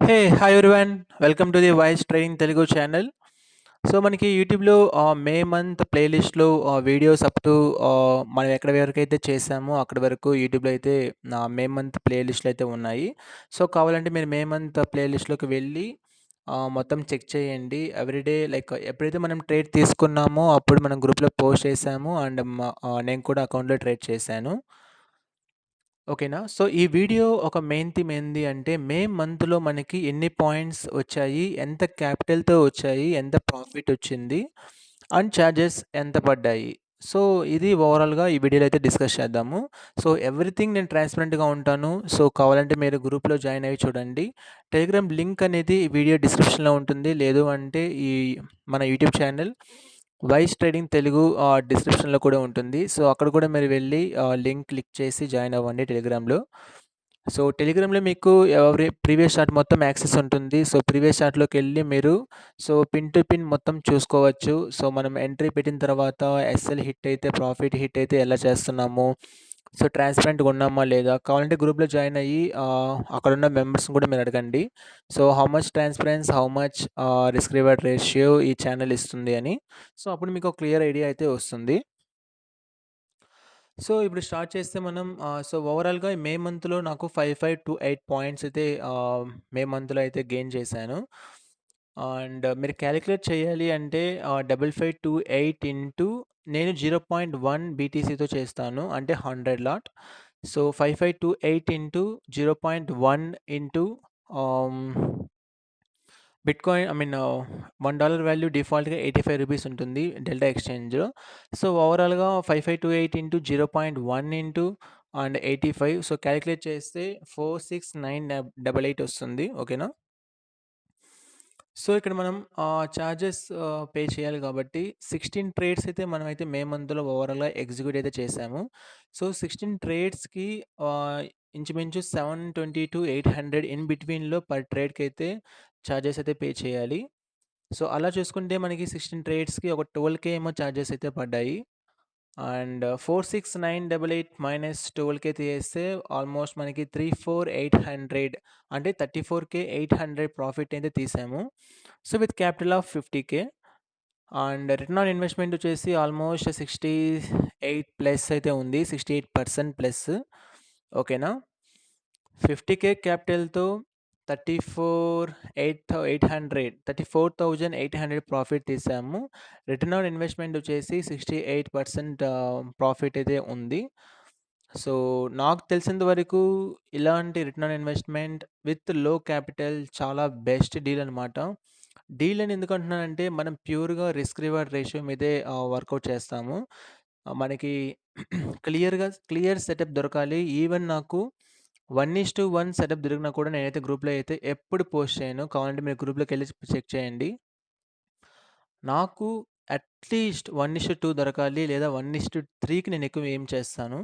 Hey! Hi everyone. Welcome to the voice training Telugu channel. So, మనకి యూట్యూబ్‌లో May month ప్లేలిస్ట్‌లో videos up to మనం ఎక్కడి వరకైతే చేసామో అక్కడి వరకు యూట్యూబ్‌లో అయితే మే మంత్ ప్లేలిస్ట్‌లు అయితే ఉన్నాయి. సో, కావాలంటే మీరు మే మంత్ ప్లేలిస్ట్‌లోకి వెళ్ళి మొత్తం చెక్ చేయండి. ఎవ్రీడే లైక్ ఎప్పుడైతే మనం ట్రేడ్ తీసుకున్నామో అప్పుడు మనం గ్రూప్‌లో పోస్ట్ చేసాము. అండ్ నేను కూడా అకౌంట్‌లో ట్రేడ్ చేశాను. ఓకేనా. సో, ఈ వీడియో ఒక మెయిన్ థీమ్ ఏంది అంటే, మే మంత్‌లో మనకి ఎన్ని పాయింట్స్ వచ్చాయి, ఎంత క్యాపిటల్‌తో వచ్చాయి, ఎంత ప్రాఫిట్ వచ్చింది, అండ్ చార్జెస్ ఎంత పడ్డాయి. సో, ఇది ఓవరాల్‌గా ఈ వీడియోలో అయితే డిస్కస్ చేద్దాము. సో, ఎవ్రీథింగ్ నేను ట్రాన్స్‌పరెంట్‌గా ఉంటాను. సో, కావాలంటే మీరు గ్రూప్‌లో జాయిన్ అయ్యి చూడండి. టెలిగ్రామ్ లింక్ అనేది ఈ వీడియో డిస్క్రిప్షన్‌లో ఉంటుంది. లేదు అంటే మన YouTube channel wise trading Telugu డిస్క్రిప్షన్‌లో కూడా ఉంటుంది. సో, అక్కడ కూడా మీరు వెళ్ళి లింక్ క్లిక్ చేసి జాయిన్ అవ్వండి టెలిగ్రామ్‌లో. సో, టెలిగ్రామ్‌లో మీకు ప్రీవియస్ చార్ట్ మొత్తం యాక్సెస్ ఉంటుంది. సో, ప్రీవియస్ చార్ట్‌లోకెళ్ళి మీరు పిన్ టు పిన్ మొత్తం చూసుకోవచ్చు. సో, మనం ఎంట్రీ పెట్టిన తర్వాత ఎస్ఎల్ హిట్ అయితే, ప్రాఫిట్ హిట్ అయితే ఎలా చేస్తున్నాము, సో, ట్రాన్స్‌పరెంట్‌గా ఉన్నామా లేదా, కావాలంటే గ్రూప్‌లో జాయిన్ అయ్యి అక్కడున్న మెంబర్స్‌ని కూడా మీరు అడగండి. So, how much transparence, how much risk reward ratio ఈ ఛానల్ ఇస్తుంది అని. సో, అప్పుడు మీకు ఒక క్లియర్ ఐడియా అయితే వస్తుంది. సో, ఇప్పుడు స్టార్ట్ చేస్తే మనం సో, ఓవరాల్‌గా ఈ మే మంత్‌లో నాకు 5528 పాయింట్స్ అయితే మే మంత్‌లో అయితే గెయిన్ చేశాను. అండ్ మీరు కాలిక్యులేట్ చేయాలి అంటే 5528 ఇంటూ నేను 0.1 బీటీసీతో చేస్తాను. అంటే 100 లాట్. సో, 5528 ఇంటూ 0.1 ఇంటూ ఆహ్ బిట్‌కాయిన్ $1 వాల్యూ డిఫాల్ట్‌గా రూ. 85 ఉంటుంది డెల్టా ఎక్స్‌చేంజ్‌లో. సో, ఓవరాల్‌గా 5528 into 0.1 into and 85 so, calculate చేస్తే 46988 వస్తుంది. ఓకేనా? సో, ఇక్కడ మనం చార్జెస్ పే చేయాలి కాబట్టి 16 ట్రేడ్స్ అయితే మనమైతే మే మంత్‌లో ఓవరాల్‌గా ఎగ్జిక్యూట్ అయితే చేశాము. సో, 16 ట్రేడ్స్‌కి ఆహ్, ఇంచుమించు 720-800 ఇన్ బిట్వీన్‌లో పర్ ట్రేడ్‌కైతే చార్జెస్ అయితే పే చేయాలి. సో, అలా చూసుకుంటే మనకి 16 ట్రేడ్స్‌కి ఒక 12,000 ఏమో చార్జెస్ అయితే పడ్డాయి. అండ్ 46988 మైనస్ 12,000 తీసేస్తే ఆల్మోస్ట్ మనకి 34,800 అంటే 34,800 ప్రాఫిట్ అయితే తీసాము. So, with capital of 50,000 and return on investment వచ్చేసి ఆల్మోస్ట్ 68 ప్లస్ అయితే ఉంది. 68% ప్లస్. ఓకేనా? 50,000 క్యాపిటల్‌తో 34,800 ప్రాఫిట్ తీసాము. రిటర్న్ ఆన్ ఇన్వెస్ట్‌మెంట్ వచ్చేసి 68% ప్రాఫిట్ అయితే ఉంది. సో, నాకు తెలిసినంత వరకు ఇలాంటి రిటర్న్ ఆన్ ఇన్వెస్ట్‌మెంట్ విత్ లో క్యాపిటల్ చాలా బెస్ట్ డీల్ అనమాట. డీల్ అని ఎందుకు అంటున్నానంటే మనం ప్యూర్‌గా రిస్క్ రివార్డ్ రేషియో మీదే వర్కౌట్ చేస్తాము. మనకి క్లియర్ సెటప్ దొరకాలి. ఈవెన్ నాకు 1:1 సెటప్ దొరికినా కూడా నేనైతే గ్రూప్‌లో అయితే ఎప్పుడు పోస్ట్ చేయను. కావాలంటే మీరు గ్రూప్‌లోకెళ్ళి చెక్ చేయండి. నాకు అట్‌లీస్ట్ 1:2 దొరకాలి లేదా 1:3కి నేను ఎక్కువ ఎయిమ్ చేస్తాను.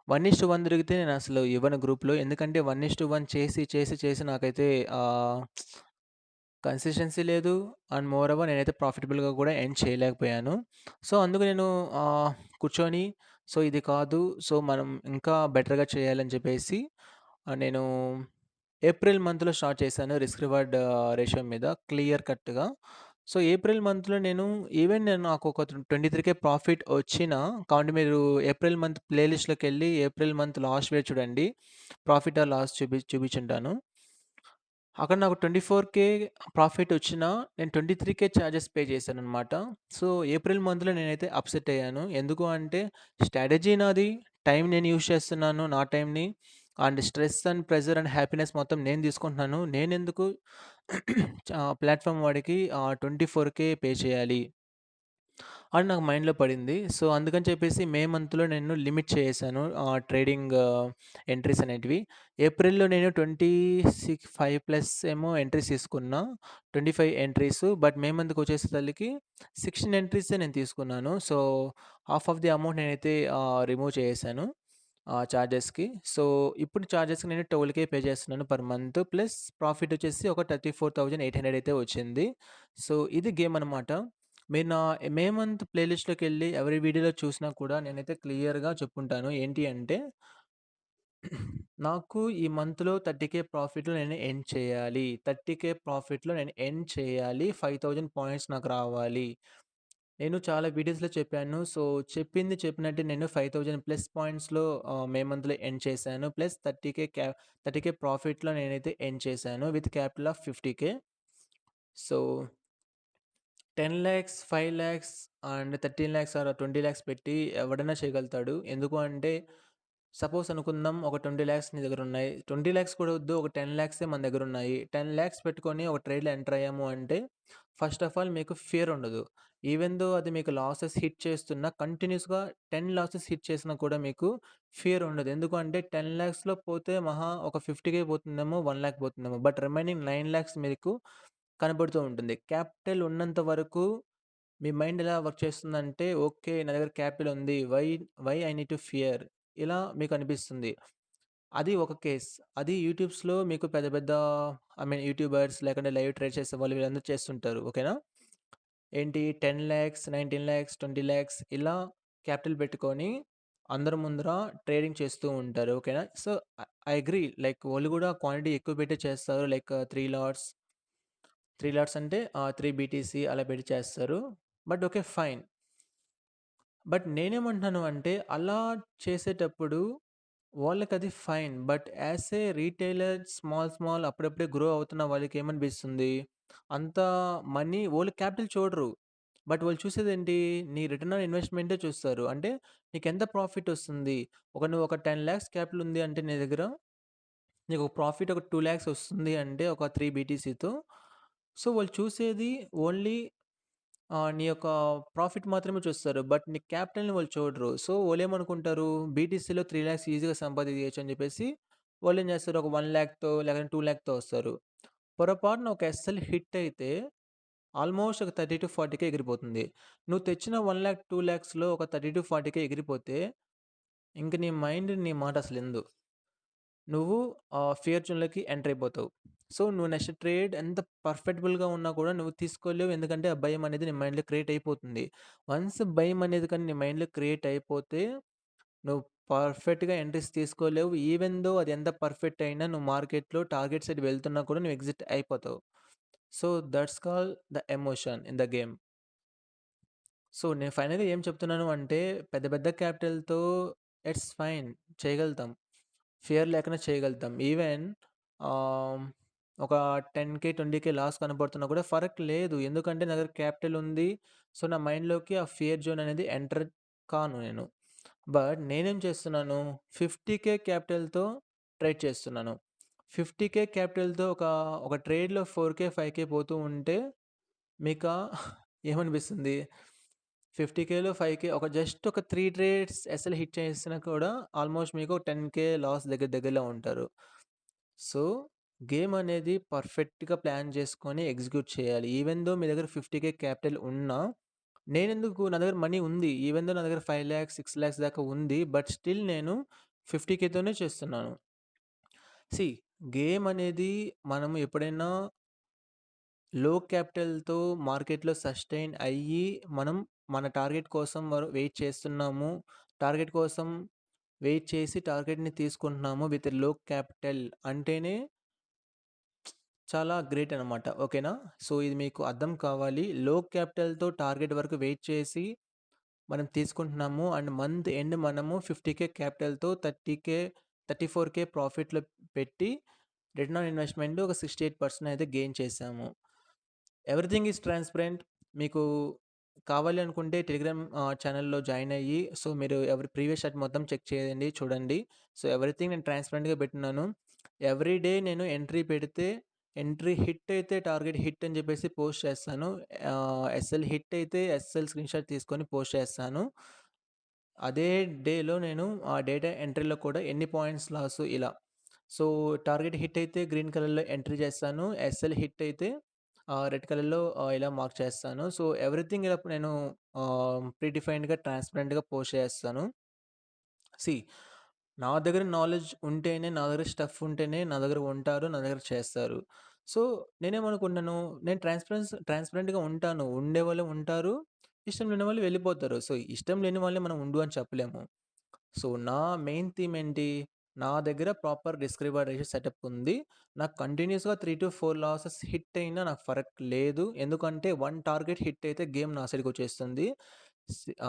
1:1 దొరికితే నేనసలు ఇవ్వను గ్రూప్‌లో. ఎందుకంటే 1:1 చేసి నాకైతే ఆహ్, కన్సిస్టెన్సీ లేదు. అండ్ మోర్ ఓవర్ నేనైతే ప్రాఫిటబుల్‌గా కూడా ఎర్న్ చేయలేకపోయాను. సో, అందుకు నేను ఆహ్, కూర్చొని సో, ఇది కాదు. సో, మనం ఇంకా బెటర్‌గా చేయాలని చెప్పేసి నేను ఏప్రిల్ మంత్‌లో స్టార్ట్ చేశాను రిస్క్ రివార్డ్ రేషియో మీద క్లియర్ కట్‌గా. సో, ఏప్రిల్ మంత్‌లో నేను నాకు ఒక 23,000 ప్రాఫిట్ వచ్చినా కావంటే మీరు ఏప్రిల్ మంత్ ప్లేలిస్ట్‌లోకెళ్ళి ఏప్రిల్ మంత్ లాస్ట్ వీడియో చూడండి. ప్రాఫిట్ ఆర్ లాస్ చూపించుంటాను. అక్కడ నాకు 24,000 ప్రాఫిట్ వచ్చినా, నేను 23,000 చార్జెస్ పే చేశాననమాట. సో, ఏప్రిల్ మంత్‌లో నేనైతే అప్‌సెట్ అయ్యాను. ఎందుకు అంటే స్ట్రాటజీ నాది, టైం నేను యూజ్ చేస్తున్నాను నా టైంని. And stress and pressure and happiness మొత్తం నేను తీసుకుంటున్నాను. నేనెందుకు ప్లాట్‌ఫార్మ్ వాడికి 24,000 పే చేయాలి? అని నాకు మైండ్‌లో పడింది. సో, అందుకని చెప్పేసి మే మంత్‌లో నేను లిమిట్ చేసేసాను ట్రేడింగ్ ఎంట్రీస్ అనేటివి. ఏప్రిల్‌లో నేను 25 ప్లస్ ఏమో ఎంట్రీస్ తీసుకున్నా. 25 ఎంట్రీస్. బట్ మే మంత్‌కొచ్చేసరికి 16 ఎంట్రీసే నేను తీసుకున్నాను. So, half of the amount నేనైతే రిమూవ్ చేసేసాను చార్జెస్‌కి. సో, ఇప్పుడు చార్జెస్‌కి నేను 12,000 పే చేస్తున్నాను పర్ మంత్. ప్లస్ ప్రాఫిట్ వచ్చేసి ఒక 34,800 అయితే వచ్చింది. సో, ఇది గేమ్ అనమాట. మీరు నా మే మంత్ ప్లేలిస్ట్‌లోకెళ్ళి ఎవరి వీడియోలో చూసినా కూడా నేనైతే క్లియర్‌గా చెప్పుంటాను. ఏంటి అంటే నాకు ఈ మంత్‌లో 30,000 ప్రాఫిట్‌లో నేను ఎండ్ చేయాలి. 30,000 ప్రాఫిట్‌లో నేను ఎండ్ చేయాలి. 5,000 పాయింట్స్ నాకు రావాలి. నేను చాలా వీడియోస్‌లో చెప్పాను. సో, చెప్పింది చెప్పినట్టే నేను 5,000 ప్లస్ పాయింట్స్‌లో మే మంత్‌లో ఎండ్ చేశాను. ప్లస్ 30,000 ప్రాఫిట్‌లో నేనైతే ఎండ్ చేశాను. With capital of 50,000. So 10,00,000, 5,00,000 and 13,00,000 or 20,00,000 పెట్టి ఎవడైనా చేయగలుగుతాడు. ఎందుకు అంటే, సపోజ్ అనుకుందాం ఒక 20,00,000 నీ దగ్గరున్నాయి. 20,00,000 కూడా వద్దు. ఒక 10,00,000 మన దగ్గరున్నాయి. 10,00,000 పెట్టుకొని ఒక ట్రేడ్‌లో ఎంటర్ అయ్యాము అంటే, ఫస్ట్ ఆఫ్ ఆల్ మీకు ఫియర్ ఉండదు. ఈవెన్ దో అది మీకు లాసెస్ హిట్ చేస్తున్నా కంటిన్యూయస్‌గా 10 లాసెస్ హిట్ చేసినా కూడా మీకు ఫియర్ ఉండదు. ఎందుకు అంటే 10,00,000లో పోతే మహా ఒక 50,000 పోతుందేమో, 1,00,000 పోతుందేమో. బట్ రిమైనింగ్ 9,00,000 మీకు కనపడుతూ ఉంటుంది. క్యాపిటల్ ఉన్నంత వరకు మీ మైండ్ ఎలా వర్క్ చేస్తుందంటే, ఓకే. నా దగ్గర క్యాపిటల్ ఉంది. Why I need to fear ఇలా మీకనిపిస్తుంది. అది ఒక కేస్. అది యూట్యూబ్స్‌లో మీకు పెద్ద పెద్ద యూట్యూబర్స్ లేకుంటే లైవ్ ట్రేడ్ చేసేవాళ్ళు వీళ్ళందరూ చేస్తుంటారు. ఓకేనా? ఏంటి 10,00,000, 19,00,000, 20,00,000 ఇలా క్యాపిటల్ పెట్టుకొని అందరి ముందర ట్రేడింగ్ చేస్తూ ఉంటారు. ఓకేనా? So, I agree. లైక్ వాళ్ళు గూడా క్వాంటిటీ ఎక్కువ పెట్టే చేస్తారు. లైక్ 3 లాట్స్ అంటే 3 బీటీసీ అలా పెట్టి చేస్తారు. But okay. ఫైన్. బట్ నేనేమంటున్నాను అంటే, అలా చేసేటప్పుడు వాళ్ళకది fine. But as a retailer small అప్పుడప్పుడే గ్రో అవుతున్న వాళ్ళకేమనిపిస్తుంది, అంత మనీ వోళ్ళు క్యాపిటల్ చూడరు. బట్ వాళ్ళు చూసేదేంటి? నీ రిటర్న్ ఆన్ ఇన్వెస్ట్‌మెంటే చూస్తారు. అంటే నీకెంత ప్రాఫిటొస్తుంది? నువ్వు ఒక 10,00,000 క్యాపిటల్ ఉంది అంటే నీ దగ్గర, నీకు ప్రాఫిట్ ఒక 2,00,000 వస్తుంది అంటే ఒక 3 బీటీసీతో. సో, వాళ్ళు చూసేది ఓన్లీ నీ యొక్క ప్రాఫిట్ మాత్రమే చూస్తారు. బట్ నీ క్యాపిటల్‌ని వాళ్ళు చూడరు. సో, వోళ్ళేమనుకుంటారు బీటీసీలో 3,00,000 ఈజీగా సంపాదించేయొచ్చు అని చెప్పేసి వాళ్ళేం చేస్తారు ఒక 1,00,000తో లేకపోతే 2,00,000తో వస్తారు. పొరపాటున ఒక ఎస్ఎల్ హిట్ అయితే ఆల్మోస్ట్ ఒక 30,000-40,000 ఎగిరిపోతుంది. నువ్వు తెచ్చిన 1,00,000, 2,00,000లో ఒక 30,000-40,000 ఎగిరిపోతే ఇంక నీ మైండ్ నీ మాట అసలినదు. నువ్వు ఫియర్ జోన్‌లోకి ఎంటర్ అయిపోతావు. సో, నువ్వు నెక్స్ట్ ట్రేడ్ ఎంత పర్ఫెక్టబుల్‌గా ఉన్నా కూడా నువ్వు తీసుకోలేవు. ఎందుకంటే, ఆ భయం అనేది నీ మైండ్‌లో క్రియేట్ అయిపోతుంది. వన్స్ భయం అనేది కానీ నీ మైండ్‌లో క్రియేట్ అయిపోతే, నువ్వు పర్ఫెక్ట్‌గా ఎంట్రీస్ తీసుకోలేవు. ఈవెన్ దో అది ఎంత పర్ఫెక్ట్ అయినా నువ్వు మార్కెట్‌లో టార్గెట్ సైడ్ వెళ్తున్నా కూడా నువ్వు ఎగ్జిట్ అయిపోతావు. So, that's called the emotion in the game. So, నేను ఫైనల్‌గా ఏం చెప్తున్నాను అంటే, పెద్ద పెద్ద క్యాపిటల్‌తో ఇట్స్ ఫైన్ చేయగలుగుతాం. ఫియర్ లేకుండా చేయగలుగుతాం. ఈవెన్ ఆహ్, ఒక 10,000, 20,000 లాస్ కనపడుతున్నా కూడా ఫరక్ లేదు. ఎందుకంటే నా దగ్గర క్యాపిటల్ ఉంది. సో, నా మైండ్‌లోకి ఆ ఫియర్ జోన్ అనేది ఎంటర్ కాను నేను. బట్ నేనేం చేస్తున్నాను 50,000 క్యాపిటల్‌తో ట్రేడ్ చేస్తున్నాను. 50,000 క్యాపిటల్‌తో ఒక ట్రేడ్‌లో 4,000, 5,000 పోతూ ఉంటే మీకా ఏమనిపిస్తుంది? 50,000లో 5,000 జస్ట్ ఒక 3 ట్రేడ్స్ అసలు హిట్ చేసినా కూడా ఆల్మోస్ట్ మీకు 10,000 లాస్ దగ్గరలో ఉంటారు. సో, గేమ్ అనేది పర్ఫెక్ట్‌గా ప్లాన్ చేసుకొని ఎగ్జిక్యూట్ చేయాలి. ఈవెన్ దో మీ దగ్గర 50,000 క్యాపిటల్ ఉన్నా, నా దగ్గర మనీ ఉంది. ఈవెన్ దో నా దగ్గర 5,00,000, 6,00,000 దాకా ఉంది. బట్ స్టిల్ నేను 50,000తోనే చేస్తున్నాను. సీ గేమ్ అనేది మనం ఎప్పుడైనా లో క్యాపిటల్‌తో మార్కెట్‌లో సస్టైన్ అయ్యి, మనం మన టార్గెట్ కోసం వెయిట్ చేస్తున్నాము. టార్గెట్ కోసం వెయిట్ చేసి టార్గెట్‌ని తీసుకుంటున్నాము విత్ లో క్యాపిటల్ అంటేనే చాలా గ్రేట్ అనమాట. ఓకేనా? సో, ఇది మీకు అర్థం కావాలి. లో క్యాపిటల్‌తో టార్గెట్ వరకు వెయిట్ చేసి మనం తీసుకుంటున్నాము. అండ్ మంత్ ఎండ్ మనము 50,000 క్యాపిటల్‌తో 34,000 ప్రాఫిట్‌లో పెట్టి రిటర్న్ ఆన్ ఇన్వెస్ట్‌మెంట్ ఒక 68% అయితే గెయిన్ చేశాము. Everything is transparent. మీకు కావాలి అనుకుంటే టెలిగ్రామ్ ఛానెల్‌లో జాయిన్ అయ్యి, సో, మీరు ప్రీవియస్ చాట్ మొత్తం చెక్ చేయండి, చూడండి. సో, ఎవ్రీథింగ్ నేను ట్రాన్స్‌పరెంట్‌గా పెట్టున్నాను. ఎవ్రీ డే నేను ఎంట్రీ పెడితే, ఎంట్రీ హిట్ అయితే టార్గెట్ హిట్ అని చెప్పేసి పోస్ట్ చేస్తాను. ఎస్ఎల్ హిట్ అయితే ఎస్ఎల్ స్క్రీన్‌షాట్ తీసుకొని పోస్ట్ చేస్తాను. అదే డేలో నేను ఆ డేటా ఎంట్రీలో కూడా ఎన్ని పాయింట్స్ లాసు ఇలా. సో, టార్గెట్ హిట్ అయితే గ్రీన్ కలర్‌లో ఎంట్రీ చేస్తాను. ఎస్ఎల్ హిట్ అయితే రెడ్ కలర్‌లో ఇలా మార్క్ చేస్తాను. సో, ఎవ్రీథింగ్ ఇలా నేను ప్రీ డిఫైన్డ్‌గా, ట్రాన్స్‌పరెంట్‌గా పోస్ట్ చేస్తాను. సీ నా దగ్గర నాలెడ్జ్ ఉంటేనే, నా దగ్గర స్టఫ్ ఉంటేనే నా దగ్గర ఉంటారు. నా దగ్గర చేస్తారు. సో, నేనేమనుకుంటాను, నేను ట్రాన్స్‌పరెంట్‌గా ఉంటాను. ఉండేవాళ్ళు ఉంటారు. ఇష్టం లేని వాళ్ళు వెళ్ళిపోతారు. సో, ఇష్టం లేని వాళ్ళని మనం ఉండు అని చెప్పలేము. సో, నా మెయిన్ థీమ్ ఏంటి? నా దగ్గర proper risk reward ratio setup ఉంది. నాకు కంటిన్యూయస్‌గా 3-4 లాసెస్ హిట్ అయినా నాకు ఫరక్ లేదు. ఎందుకంటే 1 టార్గెట్ హిట్ అయితే గేమ్ నా సైడ్‌కొచ్చేస్తుంది.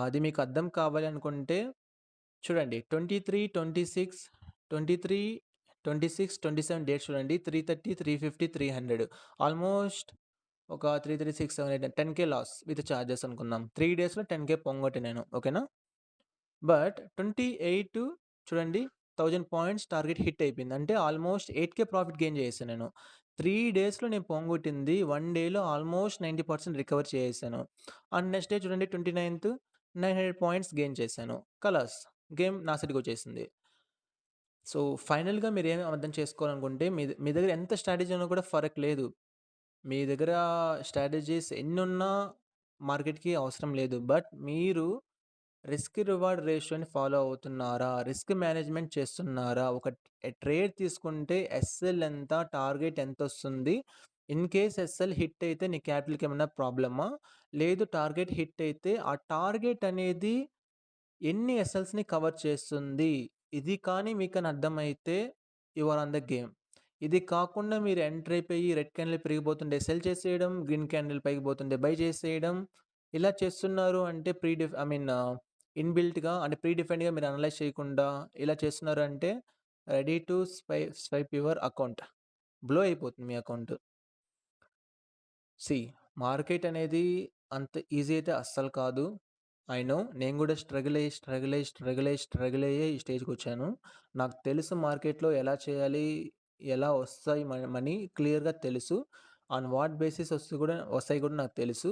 అది మీకు అర్థం కావాలి అనుకుంటే చూడండి 23, 26, 23, 26, 27 డేట్స్ చూడండి. 330, 350, 300 ఆల్మోస్ట్ ఒక 3, 3, 6, 7, 8, 10,000 లాస్ విత్ చార్జెస్ అనుకుందాం. 3 డేస్‌లో 10,000 పొంగొట్టాను నేను. ఓకేనా? బట్ 28 చూడండి 1000 పాయింట్స్ టార్గెట్ హిట్ అయిపోయింది. అంటే ఆల్మోస్ట్ 8,000 ప్రాఫిట్ గెయిన్ చేసేసాను నేను. 3 డేస్‌లో నేను పోంగొట్టింది 1 డేలో ఆల్మోస్ట్ 90% రికవర్ చేసేసాను. అండ్ నెక్స్ట్ డే చూడండి 29థ్ 900 పాయింట్స్ గెయిన్ చేశాను. ఖలాస్ గేమ్ నా సైడ్‌కొచ్చేసింది. సో, ఫైనల్‌గా మీరేమి అర్థం చేసుకోవాలనుకుంటే మీ దగ్గర ఎంత స్ట్రాటజీ ఉన్నా కూడా ఫరక్ లేదు. మీ దగ్గర స్ట్రాటజీస్ ఎన్నున్నా మార్కెట్‌కి అవసరం లేదు. బట్ మీరు రిస్క్ రివార్డ్ రేషియోని ఫాలో అవుతున్నారా? రిస్క్ మేనేజ్‌మెంట్ చేస్తున్నారా? ఒక ట్రేడ్ తీసుకుంటే ఎస్ఎల్ ఎంత? టార్గెట్ ఎంతొస్తుంది? ఇన్ కేస్ ఎస్ఎల్ హిట్ అయితే నీ క్యాపిటల్‌కి ఏమన్నా ప్రాబ్లమా? లేదు టార్గెట్ హిట్ అయితే ఆ టార్గెట్ అనేది ఎన్ని ఎస్ఎల్స్‌ని కవర్ చేస్తుంది? ఇది కానీ మీకని అర్థమైతే you are on the game. ఇది కాకుండా మీరు ఎంటర్ అయిపోయి రెడ్ క్యాండిల్ పెరిగిపోతుంటే సెల్ చేసేయడం, గ్రీన్ క్యాండిల్ పైకి పోతుంటే బై చేసేయడం. ఇలా చేస్తున్నారు అంటే ఇన్‌బిల్ట్‌గా అంటే ప్రీ డిఫైన్డ్‌గా మీరు అనలైజ్ చేయకుండా ఇలా చేస్తున్నారు అంటే ready to swipe your account. Blow అయిపోతుంది మీ అకౌంట్. సీ మార్కెట్ అనేది అంత ఈజీ అయితే అస్సలు కాదు. I know. నేను గూడా స్ట్రగుల్ అయ్యే ఈ స్టేజ్‌కొచ్చాను. నాకు తెలుసు మార్కెట్‌లో ఎలా చేయాలి? ఎలా వస్తాయి మనీ క్లియర్‌గా తెలుసు. ఆన్ వాట్ బేసిస్ వస్తాయి కూడా నాకు తెలుసు.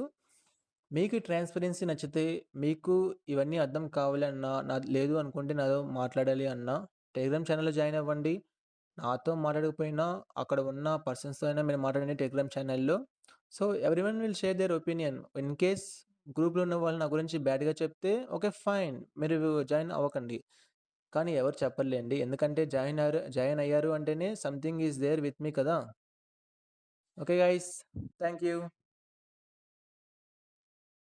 మీకు ఈ ట్రాన్స్‌పరెన్సీ నచ్చితే, మీకు ఇవన్నీ అర్థం కావాలన్నా, నాది లేదు అనుకుంటే నాతో మాట్లాడాలి అన్నా, టెలిగ్రామ్ ఛానెల్‌లో జాయిన్ అవ్వండి. నాతో మాట్లాడకపోయినా అక్కడ ఉన్న పర్సన్స్‌తో అయినా మీరు మాట్లాడండి టెలిగ్రామ్ ఛానెల్‌లో. So, everyone will share their opinion. In case గ్రూప్‌లో ఉన్న వాళ్ళు నా గురించి బ్యాడ్‌గా చెప్తే ఓకే. ఫైన్. మీరు జాయిన్ అవ్వకండి. కానీ ఎవరు చెప్పరులెండి. ఎందుకంటే జాయిన్ అయ్యారు అంటేనే something is there with me కదా! Okay guys. Thank you.